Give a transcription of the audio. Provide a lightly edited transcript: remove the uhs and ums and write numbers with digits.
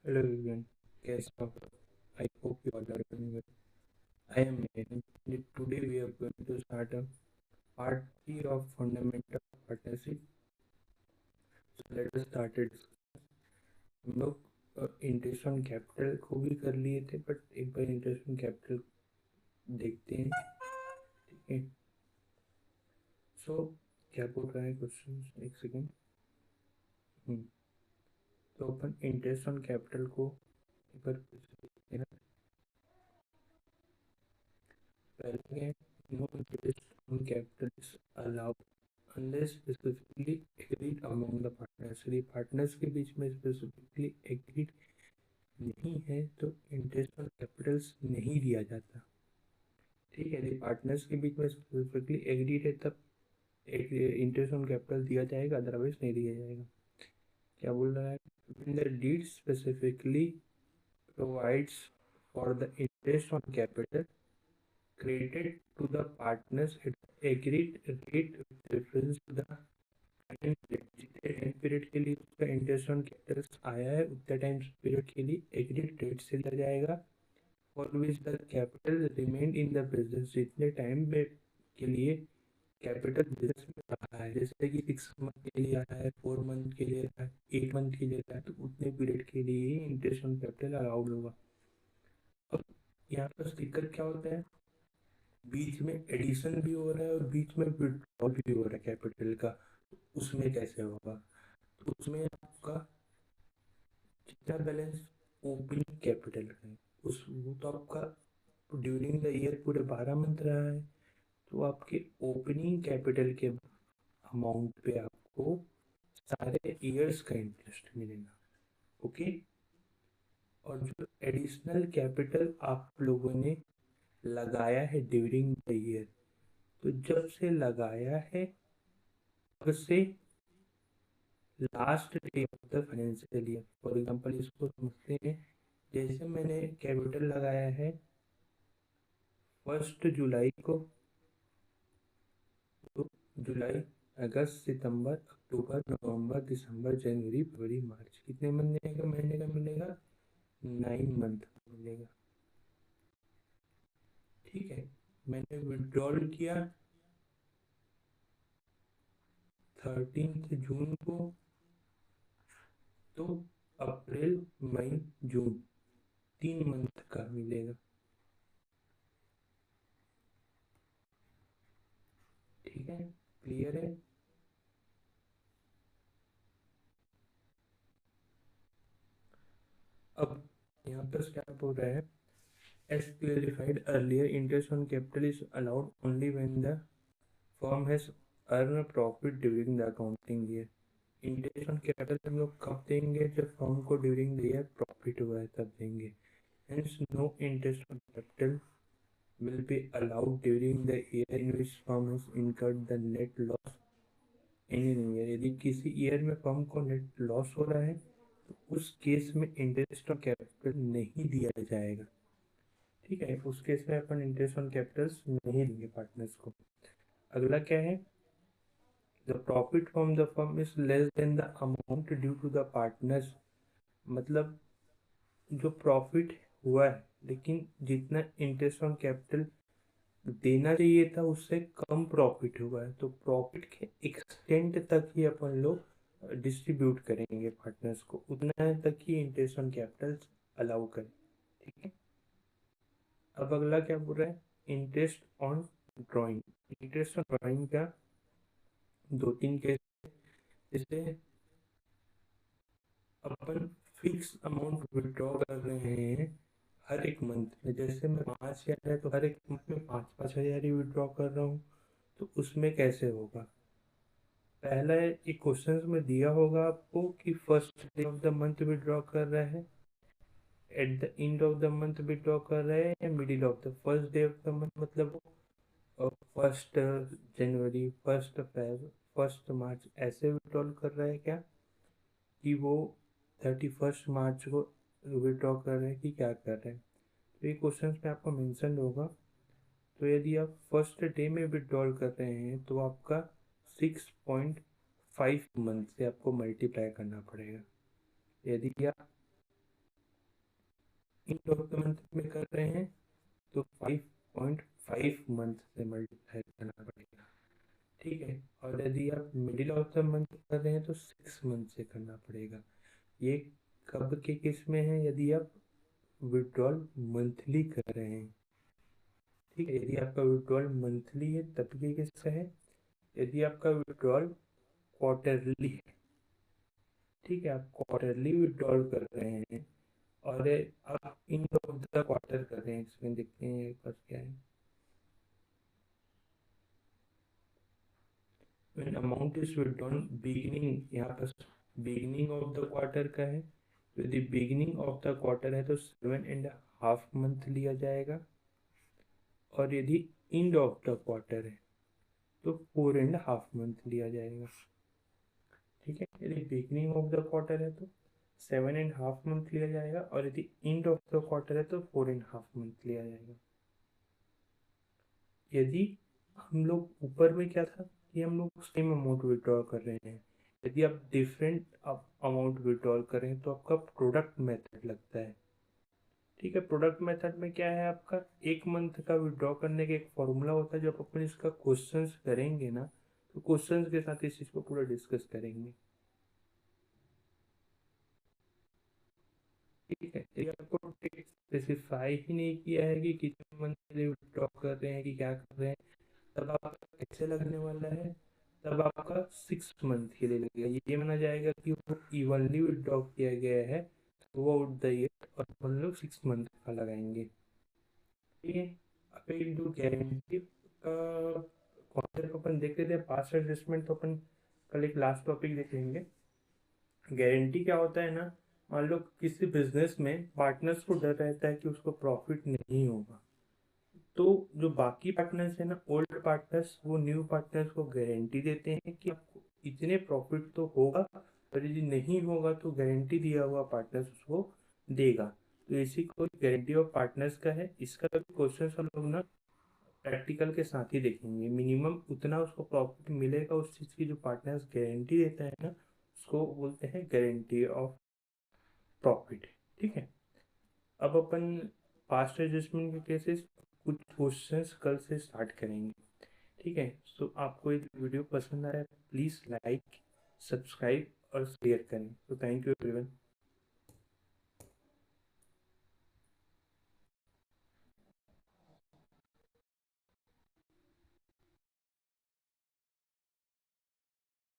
Hello everyone, guys. I hope you all are doing well. I am Nathan. Today we are going to start a part 3 of fundamental partnership. So let us start it. हम लोग interest on capital को भी कर लिए थे, but एक बार interest on capital देखते हैं। ठीक है, सो क्या बोल रहा है क्वेश्चन, एक सेकेंड। तो अपन इंटरेस्ट ऑन कैपिटल को एक बार देखते हैं। पहले no interest on capital is allowed unless specifically agreed among the partners। यदि पार्टनर्स के बीच में स्पेसिफिकली एग्रीड नहीं है तो इंटरेस्ट ऑन कैपिटल्स नहीं दिया जाता। ठीक है, यदि पार्टनर्स के बीच में स्पेसिफिकली एग्रीड है तब इंटरेस्ट ऑन कैपिटल दिया जाएगा, अदरवाइज नहीं दिया जाएगा। क्या बोल रहा है? when the deed specifically provides for the interest on capital credited to the partners at agreed rate with reference to the जितने टाइम पीरियड के लिए उसका इंटरेस्ट ऑन कैपिटल आया है उतने टाइम पीरियड के लिए एग्रीड रेट से दिया जाएगा। For which the capital remain in the business, जितने टाइम में के लिए कैपिटल बिजनेस में रहा है, जैसे कि 6 मंथ के लिए आया है, 4 मंथ के लिए आया है, 8 मंथ के लिए आया है, तो उतने पीरियड के लिए ही इंटरेस्ट ऑन कैपिटल अलाउड होगा। अब यहाँ पर दिक्कत क्या होता है, बीच में एडिशन भी हो रहा है और बीच में विड्रॉल भी हो रहा है कैपिटल का, उसमें कैसे होगा? तो उसमें आपका जितना बैलेंस ओपनिंग कैपिटल है उस वो तो आपका ड्यूरिंग द ईयर पूरे 12 मंथ रहा है, तो आपके ओपनिंग कैपिटल के अमाउंट पे आपको सारे ईयर्स का इंटरेस्ट मिलेगा। ओके, और जो एडिशनल कैपिटल आप लोगों ने लगाया है ड्यूरिंग द ईयर, तो जब से लगाया है तब से last day of the financial year. For example इसको समझते हैं, जैसे मैंने कैपिटल लगाया है 1 जुलाई को, तो जुलाई, अगस्त, सितंबर, अक्टूबर, नवंबर, दिसंबर, जनवरी, फरवरी, मार्च, कितने महीने का मिलेगा? 9 मंथ मिलेगा। ठीक है, मैंने विड्रॉल किया 13 जून को, तो अप्रैल, मई, जून 3 मंथ का मिलेगा। ठीक है, क्लियर है? अब यहाँ पर क्या बोल रहा है, as clarified earlier, interest on capital is allowed only when the firm has earned a profit during the accounting year। Interest on capital हम लोग कब देंगे? जब फर्म को ड्यूरिंग द ईयर प्रॉफिट हुआ है तब देंगे। Hence no interest on capital will be allowed during the year in which firm has incurred the net loss in an year। यदि किसी ईयर में फर्म को नेट लॉस हो रहा है तो उस केस में इंटरेस्ट ऑन कैपिटल नहीं दिया जाएगा। ठीक है, उस केस में अपन इंटरेस्ट ऑन कैपिटल्स नहीं देंगे पार्टनर्स को। अगला क्या है, the profit from the firm is less than the amount due to the partners. मतलब जो प्रॉफिट हुआ है लेकिन जितना इंटरेस्ट ऑन कैपिटल देना चाहिए था उससे कम प्रॉफिट हुआ है, तो प्रॉफिट के एक्सटेंट तक ही अपन लोग डिस्ट्रीब्यूट करेंगे पार्टनर्स को, उतना तक ही इंटरेस्ट ऑन कैपिटल अलाउ करें। ठीक है, अब अगला क्या बोल रहा है, interest on drawing. Interest on drawing का 2-3 केस, जैसे अपन फिक्स अमाउंट विड्रॉ कर रहे हैं हर एक मंथ में, जैसे मैं 5,000 है तो हर एक मंथ में 5,000 ही विड्रॉ कर रहा हूँ, तो उसमें कैसे होगा? पहला एक क्वेश्चन में दिया होगा आपको कि first day of the month withdraw कर रहा है, at the end of the month withdraw कर रहा है, या middle of the first day of the month, मतलब 1 जनवरी, 1 फेब, 1 मार्च ऐसे विड्रॉल कर रहा है क्या, कि वो 31 मार्च को विड्रॉ कर रहे हैं कि क्या कर रहे हैं? तो ये क्वेश्चन में आपको मेंशन होगा। तो यदि आप फर्स्ट डे में विड्रॉल कर रहे हैं तो आपका 6.5 मंथ से आपको मल्टीप्लाई करना पड़ेगा। यदि आप एंड ऑफ द मंथ में कर रहे हैं तो 5.5 मंथ से मल्टीप्लाई करना पड़ेगा, ठीक है। और यदि आप मिडिल ऑफ द मंथ कर रहे हैं तो 6 मंथ से करना पड़ेगा। ये कब के केस में है? यदि आप विड्रॉल मंथली कर रहे हैं, ठीक है। यदि आपका विड्रॉल मंथली है तब के केस का है। यदि आपका विड्रॉल क्वार्टरली है, ठीक है, आप क्वार्टरली विड्रॉल कर रहे हैं और आप इन ऑफ द क्वार्टर कर रहे हैं, इसमें देखते हैं एक बार क्या है। When amount is withdrawn beginning, यहाँ पर बिगिनिंग ऑफ द क्वार्टर का है, तो यदि बिगिनिंग ऑफ द क्वार्टर है तो 7.5 मंथ लिया जाएगा। और यदि एंड ऑफ द क्वार्टर है तो 4.5 मंथ लिया जाएगा, ठीक है। यदि बिगिनिंग ऑफ द क्वार्टर है तो 7.5 मंथ लिया जाएगा और यदि एंड ऑफ द क्वार्टर है तो 4.5 मंथ लिया जाएगा। यदि हम लोग ऊपर में क्या था कि हम लोग सेम अमाउंट विड्रॉ कर रहे हैं, यदि आप डिफरेंट अमाउंट विड्रॉ करें तो आपका प्रोडक्ट मेथड लगता है, ठीक है। प्रोडक्ट मेथड में क्या है, आपका एक मंथ का विड्रॉ करने का एक फॉर्मूला होता है। जब अपन इसका क्वेश्चंस करेंगे ना तो क्वेश्चंस के साथ इस चीज़ को पूरा डिस्कस करेंगे, ठीक है। यदि आपको स्पेसिफाई ही नहीं किया है कि कितने मंथ के लिए विड्रॉ कर रहे हैं कि क्या कर रहे हैं, तब आपका कैसे लगने वाला है, तब आपका 6 मंथ के लिए लगेगा। ये माना जाएगा कि वो इवनली विड्रॉ किया गया है थ्रू आउट द ईयर और अपन लोग 6 मंथ का लगाएंगे, ठीक है। अब एक जो गारंटी का कॉन्सेप्ट अपन देख लेते हैं, पास्ट एडजस्टमेंट तो अपन कल एक लास्ट टॉपिक देख लेंगे। गारंटी क्या होता है ना, मान लो किसी बिजनेस में पार्टनर्स को डर रहता है कि उसको प्रॉफिट नहीं होगा, तो जो बाकी पार्टनर्स है ना, ओल्ड पार्टनर्स, वो न्यू पार्टनर्स को गारंटी देते हैं कि आपको इतने प्रॉफिट तो होगा, और यदि नहीं होगा तो गारंटी दिया हुआ पार्टनर्स उसको देगा। तो इसी को गारंटी ऑफ पार्टनर्स का है। इसका भी क्वेश्चन हम लोग ना प्रैक्टिकल के साथ ही देखेंगे। मिनिमम उतना उसको प्रॉफिट मिलेगा उस चीज़ की जो पार्टनर्स गारंटी देता है ना, उसको बोलते हैं गारंटी ऑफ प्रॉफिट, ठीक है। अब अपन पास्ट एडजस्टमेंट के केसेस कुछ क्वेश्चंस कल से स्टार्ट करेंगे, ठीक है। सो आपको ये वीडियो पसंद आया प्लीज़ लाइक, सब्सक्राइब और शेयर करें। तो थैंक यू एवरीवन।